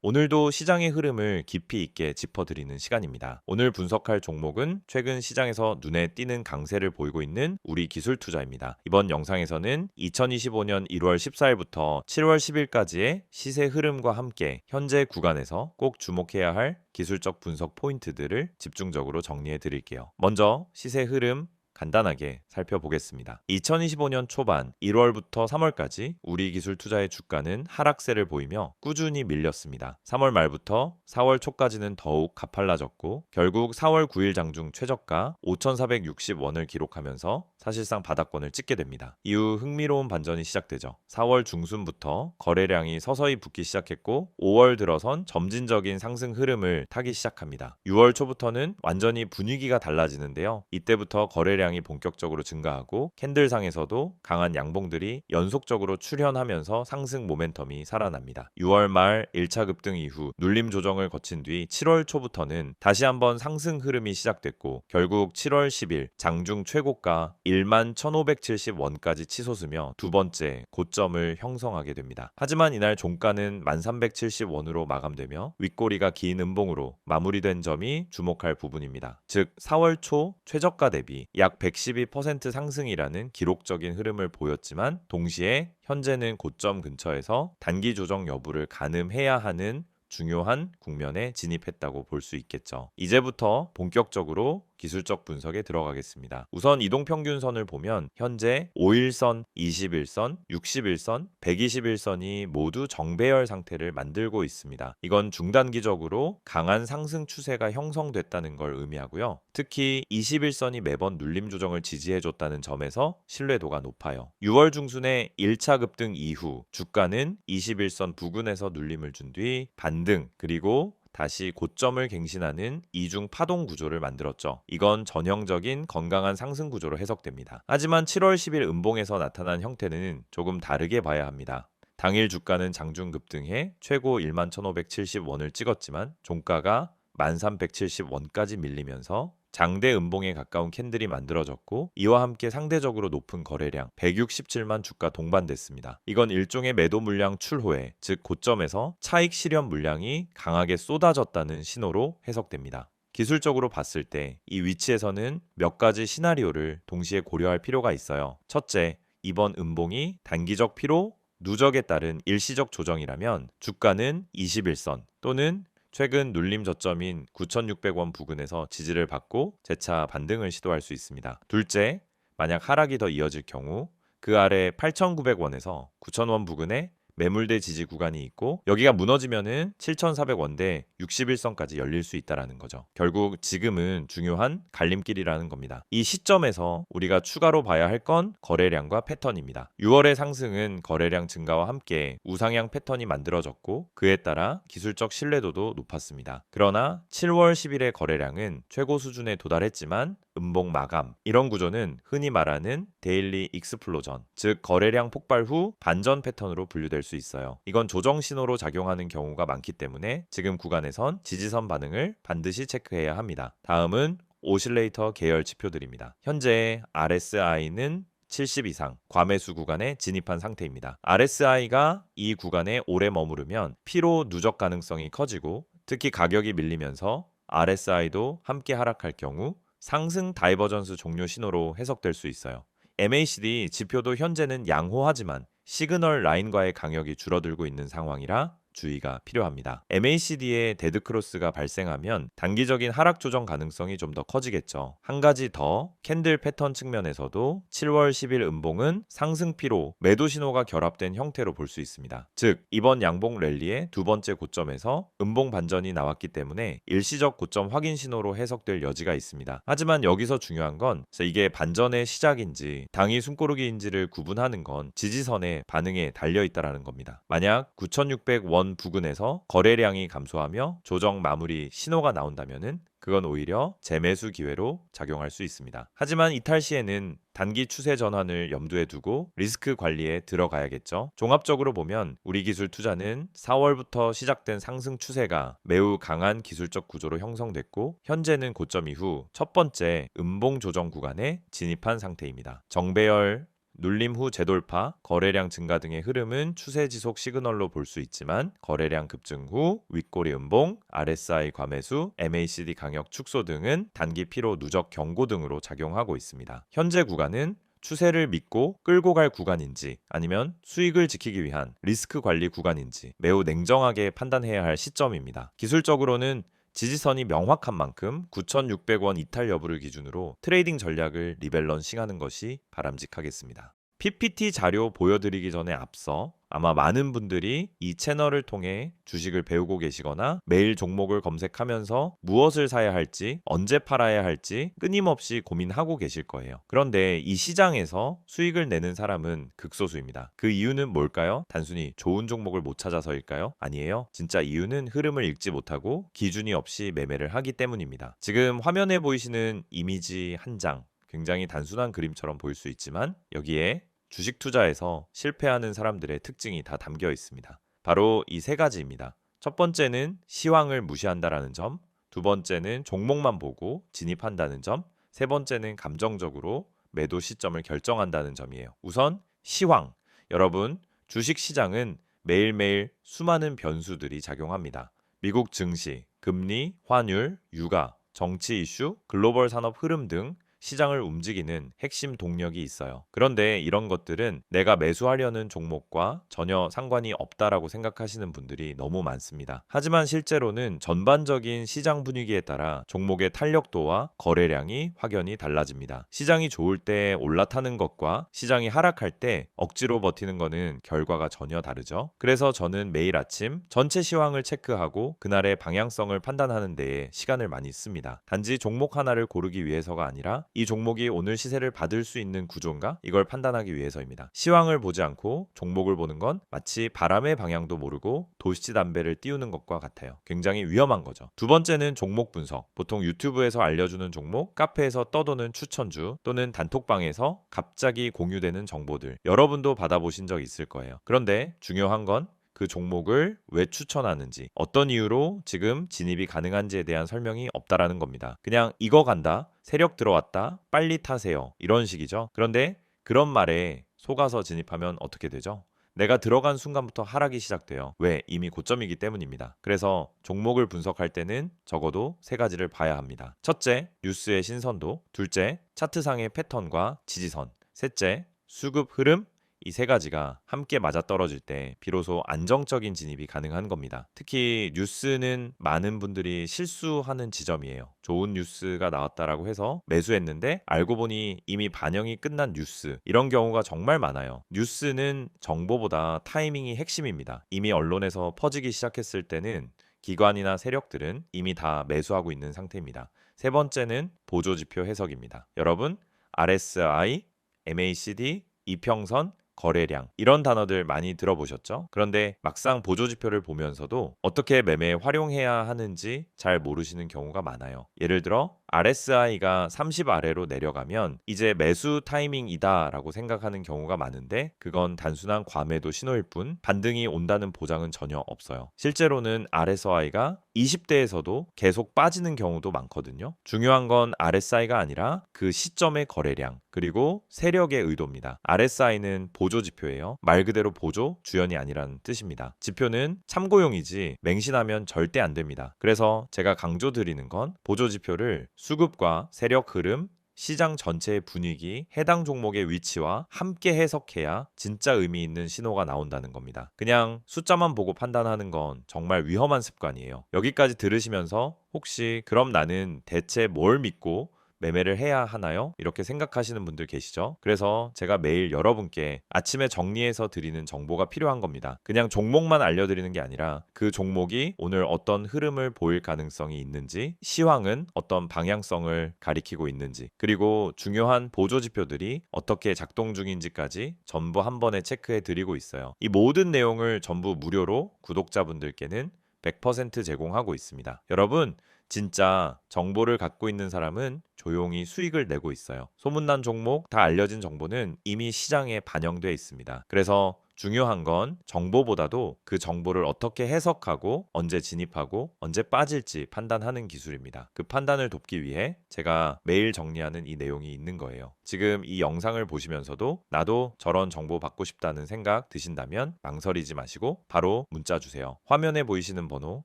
오늘도 시장의 흐름을 깊이 있게 짚어드리는 시간입니다. 오늘 분석할 종목은 최근 시장에서 눈에 띄는 강세를 보이고 있는 우리 기술 투자입니다. 이번 영상에서는 2025년 1월 14일부터 7월 10일까지의 시세 흐름과 함께 현재 구간에서 꼭 주목해야 할 기술적 분석 포인트들을 집중적으로 정리해 드릴게요. 먼저 시세 흐름 간단하게 살펴보겠습니다. 2025년 초반 1월부터 3월까지 우리 기술 투자의 주가는 하락세를 보이며 꾸준히 밀렸습니다. 3월 말부터 4월 초까지는 더욱 가팔라졌고 결국 4월 9일 장중 최저가 5,460원을 기록하면서 사실상 바닥권을 찍게 됩니다. 이후 흥미로운 반전이 시작되죠. 4월 중순부터 거래량이 서서히 붙기 시작했고 5월 들어선 점진적인 상승 흐름을 타기 시작합니다. 6월 초부터는 완전히 분위기가 달라지는데요. 이때부터 거래량이 본격적으로 증가하고 캔들상에서도 강한 양봉들이 연속적으로 출현하면서 상승 모멘텀이 살아납니다. 6월 말 1차 급등 이후 눌림 조정을 거친 뒤 7월 초부터는 다시 한번 상승 흐름이 시작됐고 결국 7월 10일 장중 최고가 11,570원까지 치솟으며 두 번째 고점을 형성하게 됩니다. 하지만 이날 종가는 1370원으로 마감되며 윗꼬리가 긴 음봉으로 마무리된 점이 주목할 부분입니다. 즉 4월 초 최저가 대비 약 112% 상승이라는 기록적인 흐름을 보였지만 동시에 현재는 고점 근처에서 단기 조정 여부를 가늠해야 하는 중요한 국면에 진입했다고 볼 수 있겠죠. 이제부터 본격적으로 기술적 분석에 들어가겠습니다. 우선 이동평균선을 보면 현재 5일선, 21선, 61선, 121선이 모두 정배열 상태를 만들고 있습니다. 이건 중단기적으로 강한 상승 추세가 형성됐다는 걸 의미하고요. 특히 21선이 매번 눌림 조정을 지지해줬다는 점에서 신뢰도가 높아요. 6월 중순에 1차 급등 이후 주가는 21선 부근에서 눌림을 준 뒤 반등 그리고 다시 고점을 갱신하는 이중 파동 구조를 만들었죠. 이건 전형적인 건강한 상승 구조로 해석됩니다. 하지만 7월 10일 음봉에서 나타난 형태는 조금 다르게 봐야 합니다. 당일 주가는 장중 급등해 최고 11,570원을 찍었지만 종가가 1370원까지 밀리면서 장대 음봉에 가까운 캔들이 만들어졌고 이와 함께 상대적으로 높은 거래량 167만 주가 동반됐습니다. 이건 일종의 매도 물량 출호에 즉 고점에서 차익 실현 물량이 강하게 쏟아졌다는 신호로 해석됩니다. 기술적으로 봤을 때 이 위치에서는 몇 가지 시나리오를 동시에 고려할 필요가 있어요. 첫째, 이번 음봉이 단기적 피로, 누적에 따른 일시적 조정이라면 주가는 21선 또는 최근 눌림 저점인 9,600원 부근에서 지지를 받고 재차 반등을 시도할 수 있습니다. 둘째, 만약 하락이 더 이어질 경우 그 아래 8,900원에서 9,000원 부근에 매물대 지지 구간이 있고 여기가 무너지면은 7,400원대 61선까지 열릴 수 있다라는 거죠. 결국 지금은 중요한 갈림길이라는 겁니다. 이 시점에서 우리가 추가로 봐야 할 건 거래량과 패턴입니다. 6월의 상승은 거래량 증가와 함께 우상향 패턴이 만들어졌고 그에 따라 기술적 신뢰도도 높았습니다. 그러나 7월 10일의 거래량은 최고 수준에 도달했지만 음봉 마감 이런 구조는 흔히 말하는 데일리 익스플로전 즉 거래량 폭발 후 반전 패턴으로 분류될 수 있어요. 이건 조정 신호로 작용하는 경우가 많기 때문에 지금 구간에선 지지선 반응을 반드시 체크해야 합니다. 다음은 오실레이터 계열 지표들입니다. 현재 RSI는 70 이상 과매수 구간에 진입한 상태입니다. RSI가 이 구간에 오래 머무르면 피로 누적 가능성이 커지고 특히 가격이 밀리면서 RSI도 함께 하락할 경우 상승 다이버전스 종료 신호로 해석될 수 있어요. MACD 지표도 현재는 양호하지만 시그널 라인과의 강력이 줄어들고 있는 상황이라 주의가 필요합니다. MACD의 데드크로스가 발생하면 단기적인 하락 조정 가능성이 좀 더 커지겠죠. 한 가지 더 캔들 패턴 측면에서도 7월 10일 음봉은 상승 피로 매도 신호가 결합된 형태로 볼 수 있습니다. 즉 이번 양봉 랠리의 두 번째 고점에서 음봉 반전이 나왔기 때문에 일시적 고점 확인 신호로 해석될 여지가 있습니다. 하지만 여기서 중요한 건 이게 반전의 시작인지 당이 숨고르기인지를 구분하는 건 지지선의 반응에 달려있다는 겁니다. 만약 9,600원 부근에서 거래량이 감소하며 조정 마무리 신호가 나온다면은 그건 오히려 재매수 기회로 작용할 수 있습니다. 하지만 이탈 시에는 단기 추세 전환을 염두에 두고 리스크 관리에 들어가야겠죠. 종합적으로 보면 우리 기술 투자는 4월부터 시작된 상승 추세가 매우 강한 기술적 구조로 형성됐고 현재는 고점 이후 첫 번째 음봉 조정 구간에 진입한 상태입니다. 정배열 눌림 후 재돌파, 거래량 증가 등의 흐름은 추세 지속 시그널로 볼 수 있지만 거래량 급증 후 윗꼬리 음봉, RSI 과매수, MACD 강력 축소 등은 단기 피로 누적 경고 등으로 작용하고 있습니다. 현재 구간은 추세를 믿고 끌고 갈 구간인지 아니면 수익을 지키기 위한 리스크 관리 구간인지 매우 냉정하게 판단해야 할 시점입니다. 기술적으로는 지지선이 명확한 만큼 9,600원 이탈 여부를 기준으로 트레이딩 전략을 리밸런싱하는 것이 바람직하겠습니다. PPT 자료 보여드리기 전에 앞서 아마 많은 분들이 이 채널을 통해 주식을 배우고 계시거나 매일 종목을 검색하면서 무엇을 사야 할지, 언제 팔아야 할지 끊임없이 고민하고 계실 거예요. 그런데 이 시장에서 수익을 내는 사람은 극소수입니다. 그 이유는 뭘까요? 단순히 좋은 종목을 못 찾아서일까요? 아니에요. 진짜 이유는 흐름을 읽지 못하고 기준이 없이 매매를 하기 때문입니다. 지금 화면에 보이시는 이미지 한 장, 굉장히 단순한 그림처럼 보일 수 있지만 여기에 주식 투자에서 실패하는 사람들의 특징이 다 담겨 있습니다. 바로 이 세 가지입니다. 첫 번째는 시황을 무시한다라는 점, 두 번째는 종목만 보고 진입한다는 점, 세 번째는 감정적으로 매도 시점을 결정한다는 점이에요. 우선 시황. 여러분, 주식 시장은 매일매일 수많은 변수들이 작용합니다. 미국 증시, 금리, 환율, 유가, 정치 이슈, 글로벌 산업 흐름 등 시장을 움직이는 핵심 동력이 있어요. 그런데 이런 것들은 내가 매수하려는 종목과 전혀 상관이 없다라고 생각하시는 분들이 너무 많습니다. 하지만 실제로는 전반적인 시장 분위기에 따라 종목의 탄력도와 거래량이 확연히 달라집니다. 시장이 좋을 때 올라타는 것과 시장이 하락할 때 억지로 버티는 것은 결과가 전혀 다르죠. 그래서 저는 매일 아침 전체 시황을 체크하고 그날의 방향성을 판단하는 데에 시간을 많이 씁니다. 단지 종목 하나를 고르기 위해서가 아니라 이 종목이 오늘 시세를 받을 수 있는 구조인가? 이걸 판단하기 위해서입니다. 시황을 보지 않고 종목을 보는 건 마치 바람의 방향도 모르고 도시담배를 띄우는 것과 같아요. 굉장히 위험한 거죠. 두 번째는 종목 분석. 보통 유튜브에서 알려주는 종목, 카페에서 떠도는 추천주 또는 단톡방에서 갑자기 공유되는 정보들. 여러분도 받아보신 적 있을 거예요. 그런데 중요한 건 그 종목을 왜 추천하는지, 어떤 이유로 지금 진입이 가능한지에 대한 설명이 없다라는 겁니다. 그냥 이거 간다, 세력 들어왔다, 빨리 타세요. 이런 식이죠. 그런데 그런 말에 속아서 진입하면 어떻게 되죠? 내가 들어간 순간부터 하락이 시작돼요. 왜? 이미 고점이기 때문입니다. 그래서 종목을 분석할 때는 적어도 세 가지를 봐야 합니다. 첫째, 뉴스의 신선도. 둘째, 차트상의 패턴과 지지선. 셋째, 수급 흐름. 이 세 가지가 함께 맞아떨어질 때 비로소 안정적인 진입이 가능한 겁니다. 특히 뉴스는 많은 분들이 실수하는 지점이에요. 좋은 뉴스가 나왔다라고 해서 매수했는데 알고 보니 이미 반영이 끝난 뉴스, 이런 경우가 정말 많아요. 뉴스는 정보보다 타이밍이 핵심입니다. 이미 언론에서 퍼지기 시작했을 때는 기관이나 세력들은 이미 다 매수하고 있는 상태입니다. 세 번째는 보조지표 해석입니다. 여러분, RSI, MACD, 이평선, 거래량, 이런 단어들 많이 들어보셨죠? 그런데 막상 보조지표를 보면서도 어떻게 매매에 활용해야 하는지 잘 모르시는 경우가 많아요. 예를 들어 RSI가 30 아래로 내려가면 이제 매수 타이밍이다 라고 생각하는 경우가 많은데 그건 단순한 과매도 신호일 뿐 반등이 온다는 보장은 전혀 없어요. 실제로는 RSI가 20대에서도 계속 빠지는 경우도 많거든요. 중요한 건 RSI가 아니라 그 시점의 거래량, 그리고 세력의 의도입니다. RSI는 보조지표예요. 말 그대로 보조, 주연이 아니라는 뜻입니다. 지표는 참고용이지 맹신하면 절대 안 됩니다. 그래서 제가 강조드리는 건 보조지표를 수급과 세력 흐름, 시장 전체의 분위기, 해당 종목의 위치와 함께 해석해야 진짜 의미 있는 신호가 나온다는 겁니다. 그냥 숫자만 보고 판단하는 건 정말 위험한 습관이에요. 여기까지 들으시면서 혹시 그럼 나는 대체 뭘 믿고 매매를 해야 하나요? 이렇게 생각하시는 분들 계시죠? 그래서 제가 매일 여러분께 아침에 정리해서 드리는 정보가 필요한 겁니다. 그냥 종목만 알려드리는 게 아니라 그 종목이 오늘 어떤 흐름을 보일 가능성이 있는지, 시황은 어떤 방향성을 가리키고 있는지, 그리고 중요한 보조지표들이 어떻게 작동 중인지까지 전부 한 번에 체크해 드리고 있어요. 이 모든 내용을 전부 무료로 구독자분들께는 100% 제공하고 있습니다. 여러분, 진짜 정보를 갖고 있는 사람은 조용히 수익을 내고 있어요. 소문난 종목, 다 알려진 정보는 이미 시장에 반영돼 있습니다. 그래서 중요한 건 정보보다도 그 정보를 어떻게 해석하고 언제 진입하고 언제 빠질지 판단하는 기술입니다. 그 판단을 돕기 위해 제가 매일 정리하는 이 내용이 있는 거예요. 지금 이 영상을 보시면서도 나도 저런 정보 받고 싶다는 생각 드신다면 망설이지 마시고 바로 문자 주세요. 화면에 보이시는 번호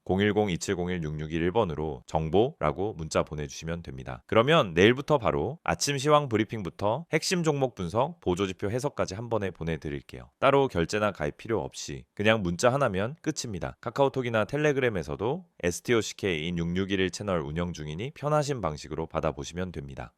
010-2701-6611번으로 정보라고 문자 보내주시면 됩니다. 그러면 내일부터 바로 아침 시황 브리핑부터 핵심 종목 분석, 보조지표 해석까지 한 번에 보내드릴게요. 따로 결제나 가입 필요 없이 그냥 문자 하나면 끝입니다. 카카오톡이나 텔레그램에서도 STOCK인 6611 채널 운영 중이니 편하신 방식으로 받아보시면 됩니다.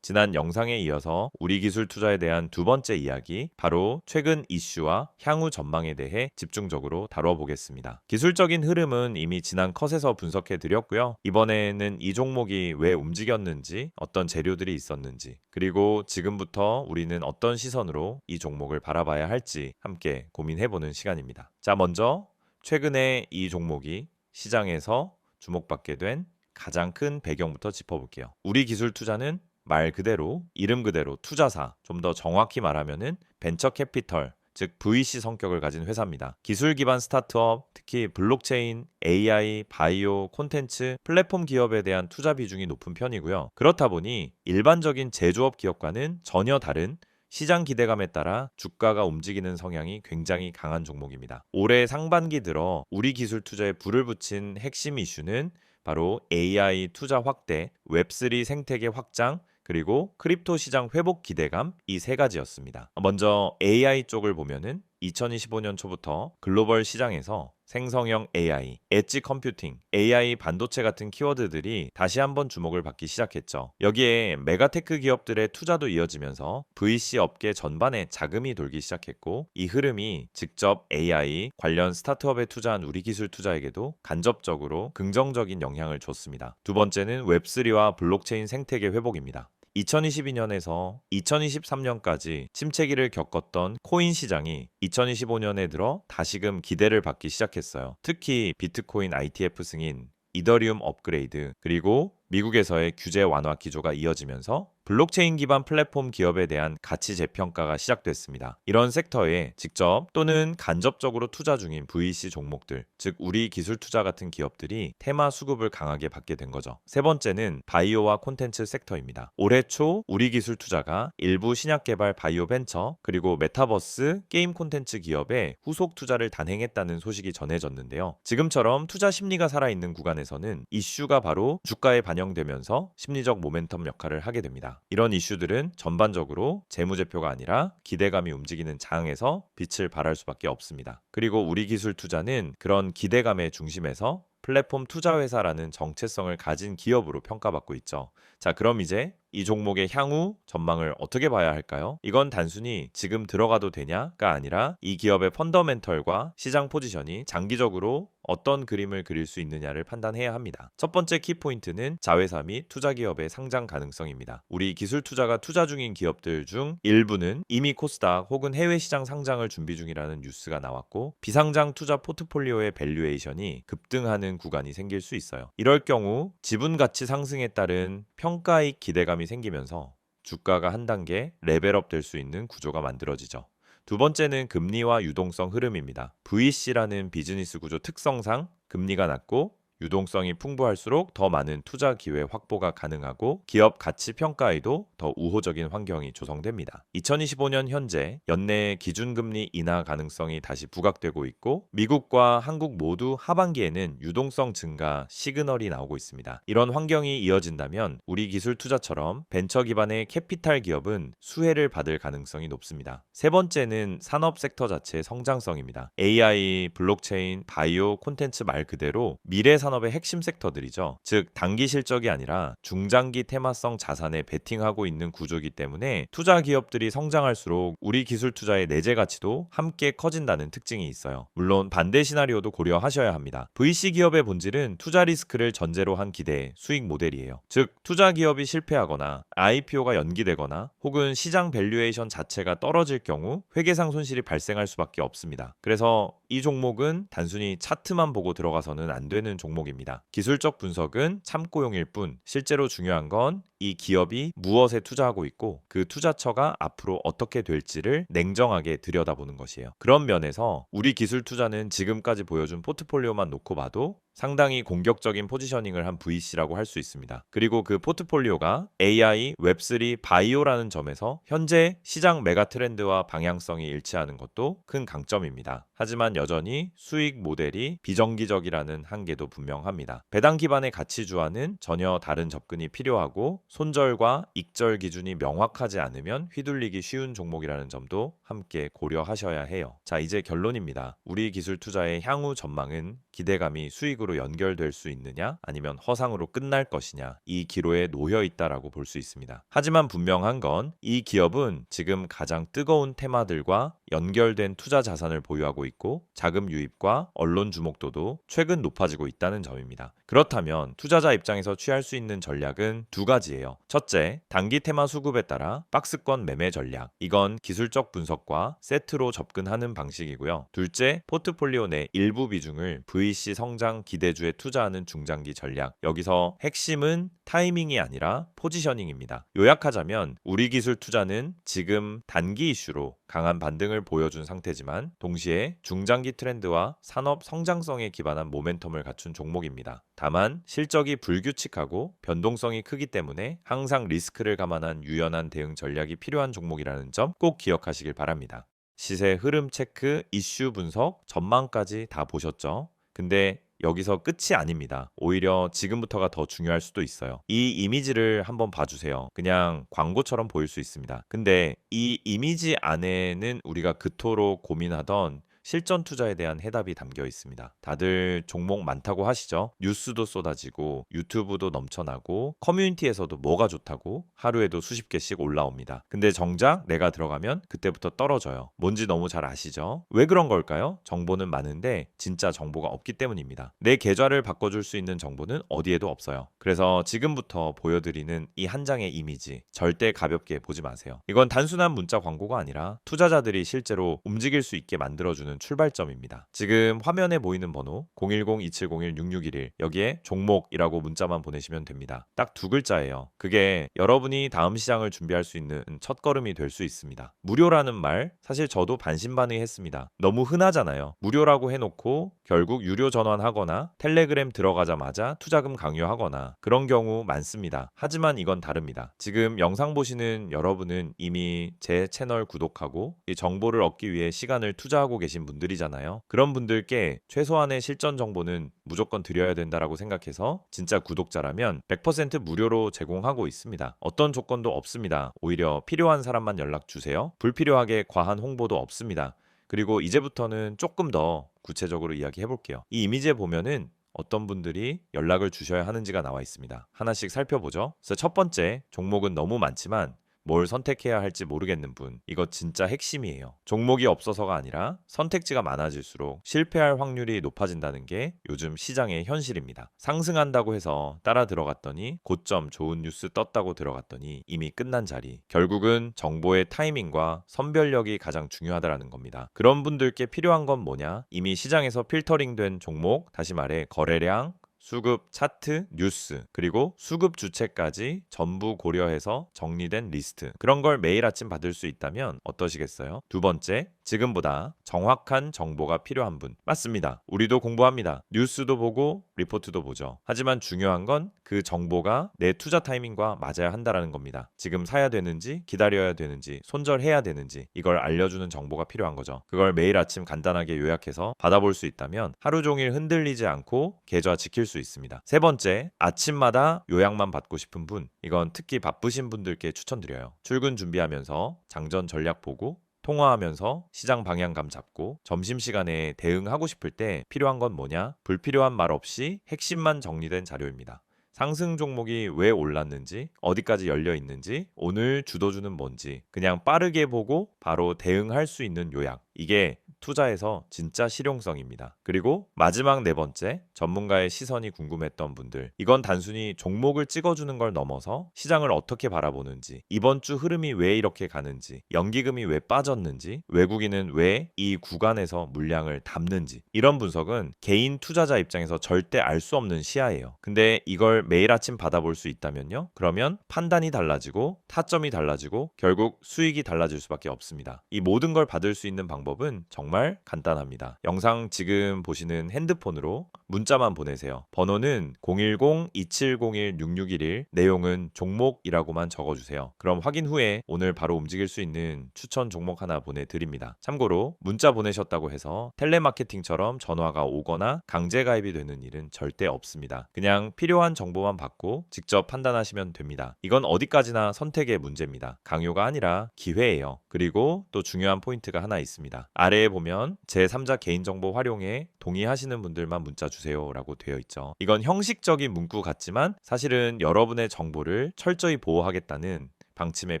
지난 영상에 이어서 우리 기술 투자에 대한 두 번째 이야기, 바로 최근 이슈와 향후 전망에 대해 집중적으로 다뤄보겠습니다. 기술적인 흐름은 이미 지난 컷에서 분석해 드렸고요. 이번에는 이 종목이 왜 움직였는지, 어떤 재료들이 있었는지, 그리고 지금부터 우리는 어떤 시선으로 이 종목을 바라봐야 할지 함께 고민해보는 시간입니다. 자, 먼저 최근에 이 종목이 시장에서 주목받게 된 가장 큰 배경부터 짚어볼게요. 우리 기술 투자는 말 그대로 이름 그대로 투자사, 좀 더 정확히 말하면은 벤처 캐피털, 즉 VC 성격을 가진 회사입니다. 기술 기반 스타트업, 특히 블록체인, AI, 바이오, 콘텐츠, 플랫폼 기업에 대한 투자 비중이 높은 편이고요. 그렇다 보니 일반적인 제조업 기업과는 전혀 다른 시장 기대감에 따라 주가가 움직이는 성향이 굉장히 강한 종목입니다. 올해 상반기 들어 우리 기술 투자에 불을 붙인 핵심 이슈는 바로 AI 투자 확대, 웹3 생태계 확장, 그리고 크립토 시장 회복 기대감, 이 세 가지였습니다. 먼저 AI 쪽을 보면은 2025년 초부터 글로벌 시장에서 생성형 AI, 엣지 컴퓨팅, AI 반도체 같은 키워드들이 다시 한번 주목을 받기 시작했죠. 여기에 메가테크 기업들의 투자도 이어지면서 VC 업계 전반에 자금이 돌기 시작했고, 이 흐름이 직접 AI 관련 스타트업에 투자한 우리 기술 투자에게도 간접적으로 긍정적인 영향을 줬습니다. 두 번째는 웹3와 블록체인 생태계 회복입니다. 2022년에서 2023년까지 침체기를 겪었던 코인 시장이 2025년에 들어 다시금 기대를 받기 시작했어요. 특히 비트코인 ITF 승인, 이더리움 업그레이드, 그리고 미국에서의 규제 완화 기조가 이어지면서 블록체인 기반 플랫폼 기업에 대한 가치 재평가가 시작됐습니다. 이런 섹터에 직접 또는 간접적으로 투자 중인 VC 종목들, 즉 우리 기술 투자 같은 기업들이 테마 수급을 강하게 받게 된 거죠. 세 번째는 바이오와 콘텐츠 섹터입니다. 올해 초 우리 기술 투자가 일부 신약 개발 바이오 벤처, 그리고 메타버스 게임 콘텐츠 기업에 후속 투자를 단행했다는 소식이 전해졌는데요. 지금처럼 투자 심리가 살아있는 구간에서는 이슈가 바로 주가에 반영되면서 심리적 모멘텀 역할을 하게 됩니다. 이런 이슈들은 전반적으로 재무제표가 아니라 기대감이 움직이는 장에서 빛을 발할 수밖에 없습니다. 그리고 우리 기술 투자는 그런 기대감의 중심에서 플랫폼 투자 회사라는 정체성을 가진 기업으로 평가받고 있죠. 자, 그럼 이제 이 종목의 향후 전망을 어떻게 봐야 할까요? 이건 단순히 지금 들어가도 되냐가 아니라 이 기업의 펀더멘털과 시장 포지션이 장기적으로 어떤 그림을 그릴 수 있느냐를 판단해야 합니다. 첫 번째 키포인트는 자회사 및 투자 기업의 상장 가능성입니다. 우리 기술 투자가 투자 중인 기업들 중 일부는 이미 코스닥 혹은 해외 시장 상장을 준비 중이라는 뉴스가 나왔고, 비상장 투자 포트폴리오의 밸류에이션이 급등하는 구간이 생길 수 있어요. 이럴 경우 지분 가치 상승에 따른 평가익 기대감이 생기면서 주가가 한 단계 레벨업 될 수 있는 구조가 만들어지죠. 두 번째는 금리와 유동성 흐름입니다. VC라는 비즈니스 구조 특성상 금리가 낮고 유동성이 풍부할수록 더 많은 투자 기회 확보가 가능하고 기업 가치 평가에도 더 우호적인 환경이 조성됩니다. 2025년 현재 연내 기준금리 인하 가능성이 다시 부각되고 있고, 미국과 한국 모두 하반기에는 유동성 증가 시그널이 나오고 있습니다. 이런 환경이 이어진다면 우리 기술 투자처럼 벤처 기반의 캐피탈 기업은 수혜를 받을 가능성이 높습니다. 세 번째는 산업 섹터 자체의 성장성입니다. AI, 블록체인, 바이오, 콘텐츠 말 그대로 미래 산업의 핵심 섹터들이죠. 즉 단기 실적이 아니라 중장기 테마성 자산에 베팅하고 있는 구조이기 때문에 투자 기업들이 성장할수록 우리 기술 투자의 내재 가치도 함께 커진다는 특징이 있어요. 물론 반대 시나리오도 고려하셔야 합니다. VC 기업의 본질은 투자 리스크를 전제로 한 기대, 수익 모델이에요. 즉 투자 기업이 실패하거나 IPO가 연기되거나 혹은 시장 밸류에이션 자체가 떨어질 경우 회계상 손실이 발생할 수밖에 없습니다. 그래서 이 종목은 단순히 차트만 보고 들어가서는 안 되는 종목입니다. 기술적 분석은 참고용일 뿐 실제로 중요한 건 이 기업이 무엇에 투자하고 있고 그 투자처가 앞으로 어떻게 될지를 냉정하게 들여다보는 것이에요. 그런 면에서 우리 기술 투자는 지금까지 보여준 포트폴리오만 놓고 봐도 상당히 공격적인 포지셔닝을 한 VC라고 할 수 있습니다. 그리고 그 포트폴리오가 AI, 웹3, 바이오라는 점에서 현재 시장 메가 트렌드와 방향성이 일치하는 것도 큰 강점입니다. 하지만 여전히 수익 모델이 비정기적이라는 한계도 분명합니다. 배당 기반의 가치주와는 전혀 다른 접근이 필요하고 손절과 익절 기준이 명확하지 않으면 휘둘리기 쉬운 종목이라는 점도 함께 고려하셔야 해요. 자, 이제 결론입니다. 우리 기술 투자의 향후 전망은 기대감이 수익으로 연결될 수 있느냐 아니면 허상으로 끝날 것이냐 이 기로에 놓여 있다라고 볼 수 있습니다. 하지만 분명한 건 이 기업은 지금 가장 뜨거운 테마들과 연결된 투자 자산을 보유하고 있고 자금 유입과 언론 주목도도 최근 높아지고 있다는 점입니다. 그렇다면 투자자 입장에서 취할 수 있는 전략은 두 가지예요. 첫째, 단기 테마 수급에 따라 박스권 매매 전략. 이건 기술적 분석과 세트로 접근하는 방식이고요. 둘째, 포트폴리오 내 일부 비중을 VC 성장 기대주에 투자하는 중장기 전략. 여기서 핵심은 타이밍이 아니라 포지셔닝입니다. 요약하자면 우리 기술 투자는 지금 단기 이슈로 강한 반등을 보여준 상태지만 동시에 중장기 트렌드와 산업 성장성에 기반한 모멘텀을 갖춘 종목입니다. 다만 실적이 불규칙하고 변동성이 크기 때문에 항상 리스크를 감안한 유연한 대응 전략이 필요한 종목이라는 점 꼭 기억하시길 바랍니다. 시세 흐름 체크, 이슈 분석, 전망까지 다 보셨죠? 근데 여기서 끝이 아닙니다. 오히려 지금부터가 더 중요할 수도 있어요. 이 이미지를 한번 봐주세요. 그냥 광고처럼 보일 수 있습니다. 근데 이 이미지 안에는 우리가 그토록 고민하던 실전 투자에 대한 해답이 담겨 있습니다. 다들 종목 많다고 하시죠? 뉴스도 쏟아지고 유튜브도 넘쳐나고 커뮤니티에서도 뭐가 좋다고 하루에도 수십 개씩 올라옵니다. 근데 정작 내가 들어가면 그때부터 떨어져요. 뭔지 너무 잘 아시죠? 왜 그런 걸까요? 정보는 많은데 진짜 정보가 없기 때문입니다. 내 계좌를 바꿔줄 수 있는 정보는 어디에도 없어요. 그래서 지금부터 보여드리는 이 한 장의 이미지 절대 가볍게 보지 마세요. 이건 단순한 문자 광고가 아니라 투자자들이 실제로 움직일 수 있게 만들어주는 출발점입니다. 지금 화면에 보이는 번호 010-2701-6611 여기에 종목이라고 문자만 보내시면 됩니다. 딱 두 글자예요. 그게 여러분이 다음 시장을 준비할 수 있는 첫걸음이 될 수 있습니다. 무료라는 말 사실 저도 반신반의했습니다. 너무 흔하잖아요. 무료라고 해놓고 결국 유료 전환하거나 텔레그램 들어가자마자 투자금 강요하거나 그런 경우 많습니다. 하지만 이건 다릅니다. 지금 영상 보시는 여러분은 이미 제 채널 구독하고 이 정보를 얻기 위해 시간을 투자하고 계신 분들이잖아요. 그런 분들께 최소한의 실전 정보는 무조건 드려야 된다라고 생각해서 진짜 구독자라면 100% 무료로 제공하고 있습니다. 어떤 조건도 없습니다. 오히려 필요한 사람만 연락 주세요. 불필요하게 과한 홍보도 없습니다. 그리고 이제부터는 조금 더 구체적으로 이야기해 볼게요. 이 이미지에 보면은 어떤 분들이 연락을 주셔야 하는지가 나와 있습니다. 하나씩 살펴보죠. 그래서 첫 번째, 종목은 너무 많지만 뭘 선택해야 할지 모르겠는 분, 이거 진짜 핵심이에요. 종목이 없어서가 아니라 선택지가 많아질수록 실패할 확률이 높아진다는 게 요즘 시장의 현실입니다. 상승한다고 해서 따라 들어갔더니 고점 좋은 뉴스 떴다고 들어갔더니 이미 끝난 자리. 결국은 정보의 타이밍과 선별력이 가장 중요하다는 겁니다. 그런 분들께 필요한 건 뭐냐? 이미 시장에서 필터링된 종목, 다시 말해 거래량, 수급 차트, 뉴스, 그리고 수급 주체까지 전부 고려해서 정리된 리스트. 그런 걸 매일 아침 받을 수 있다면 어떠시겠어요? 두 번째, 지금보다 정확한 정보가 필요한 분. 맞습니다. 우리도 공부합니다. 뉴스도 보고 리포트도 보죠. 하지만 중요한 건 그 정보가 내 투자 타이밍과 맞아야 한다는 겁니다. 지금 사야 되는지, 기다려야 되는지, 손절해야 되는지 이걸 알려주는 정보가 필요한 거죠. 그걸 매일 아침 간단하게 요약해서 받아볼 수 있다면 하루 종일 흔들리지 않고 계좌 지킬 수 있습니다. 세 번째, 아침마다 요약만 받고 싶은 분. 이건 특히 바쁘신 분들께 추천드려요. 출근 준비하면서 장전 전략 보고 통화하면서 시장 방향감 잡고 점심시간에 대응하고 싶을 때 필요한 건 뭐냐? 불필요한 말 없이 핵심만 정리된 자료입니다. 상승 종목이 왜 올랐는지, 어디까지 열려 있는지, 오늘 주도주는 뭔지 그냥 빠르게 보고 바로 대응할 수 있는 요약. 이게 투자에서 진짜 실용성입니다. 그리고 마지막 네 번째, 전문가의 시선이 궁금했던 분들. 이건 단순히 종목을 찍어주는 걸 넘어서 시장을 어떻게 바라보는지, 이번 주 흐름이 왜 이렇게 가는지, 연기금이 왜 빠졌는지, 외국인은 왜 이 구간에서 물량을 담는지, 이런 분석은 개인 투자자 입장에서 절대 알 수 없는 시야예요. 근데 이걸 매일 아침 받아볼 수 있다면요? 그러면 판단이 달라지고 타점이 달라지고 결국 수익이 달라질 수밖에 없습니다. 이 모든 걸 받을 수 있는 방법은 정말 간단합니다. 영상 지금 보시는 핸드폰으로 문자만 보내세요. 번호는 010-2701-6611, 내용은 종목이라고만 적어주세요. 그럼 확인 후에 오늘 바로 움직일 수 있는 추천 종목 하나 보내드립니다. 참고로 문자 보내셨다고 해서 텔레마케팅처럼 전화가 오거나 강제 가입이 되는 일은 절대 없습니다. 그냥 필요한 정보만 받고 직접 판단하시면 됩니다. 이건 어디까지나 선택의 문제입니다. 강요가 아니라 기회예요. 그리고 또 중요한 포인트가 하나 있습니다. 아래에 보면 제3자 개인정보 활용에 동의하시는 분들만 문자 주세요 라고 되어 있죠. 이건 형식적인 문구 같지만 사실은 여러분의 정보를 철저히 보호하겠다는 방침의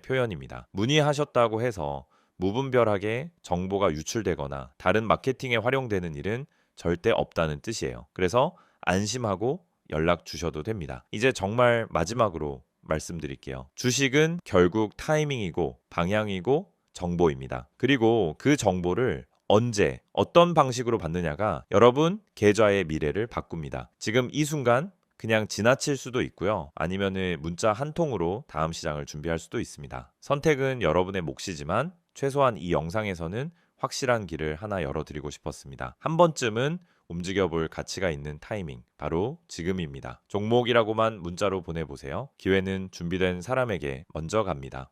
표현입니다. 문의하셨다고 해서 무분별하게 정보가 유출되거나 다른 마케팅에 활용되는 일은 절대 없다는 뜻이에요. 그래서 안심하고 연락 주셔도 됩니다. 이제 정말 마지막으로 말씀드릴게요. 주식은 결국 타이밍이고 방향이고 정보입니다. 그리고 그 정보를 언제, 어떤 방식으로 받느냐가 여러분 계좌의 미래를 바꿉니다. 지금 이 순간 그냥 지나칠 수도 있고요. 아니면은 문자 한 통으로 다음 시장을 준비할 수도 있습니다. 선택은 여러분의 몫이지만 최소한 이 영상에서는 확실한 길을 하나 열어드리고 싶었습니다. 한 번쯤은 움직여볼 가치가 있는 타이밍, 바로 지금입니다. 종목이라고만 문자로 보내보세요. 기회는 준비된 사람에게 먼저 갑니다.